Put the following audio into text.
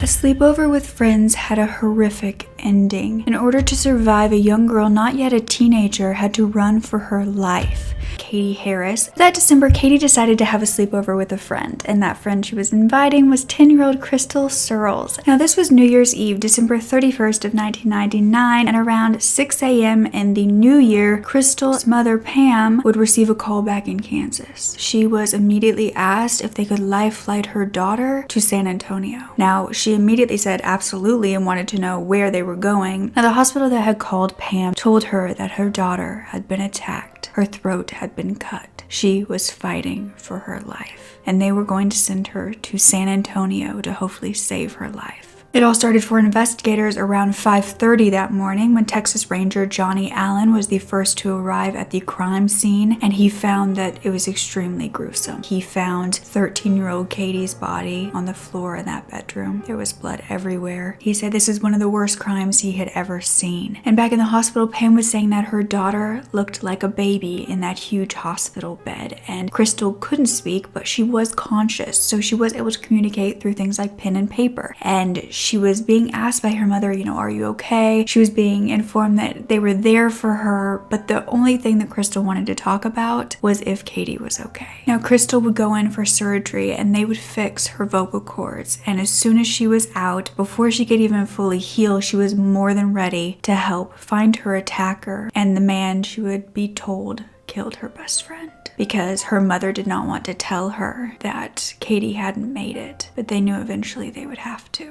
A sleepover with friends had a horrific ending. In order to survive, a young girl, not yet a teenager, had to run for her life. Katie Harris. That December, Katie decided to have a sleepover with a friend, and that friend she was inviting was 10-year-old Crystal Searles. Now, this was New Year's Eve, December 31st of 1999, and around 6 a.m. in the new year, Crystal's mother, Pam, would receive a call back in Kansas. She was immediately asked if they could life flight her daughter to San Antonio. Now, she immediately said absolutely and wanted to know where they were going. Now, the hospital that had called Pam told her that her daughter had been attacked. Her throat had been cut. She was fighting for her life, and they were going to send her to San Antonio to hopefully save her life. It all started for investigators around 5:30 that morning when Texas Ranger Johnny Allen was the first to arrive at the crime scene, and he found that it was extremely gruesome. He found 13-year-old Katie's body on the floor in that bedroom. There was blood everywhere. He said this is one of the worst crimes he had ever seen. And back in the hospital, Pam was saying that her daughter looked like a baby in that huge hospital bed, and Crystal couldn't speak, but she was conscious, so she was able to communicate through things like pen and paper. And she was being asked by her mother, are you okay? She was being informed that they were there for her, but the only thing that Crystal wanted to talk about was if Katie was okay. Now, Crystal would go in for surgery and they would fix her vocal cords. And as soon as she was out, before she could even fully heal, she was more than ready to help find her attacker and the man she would be told killed her best friend. Because her mother did not want to tell her that Katie hadn't made it, but they knew eventually they would have to.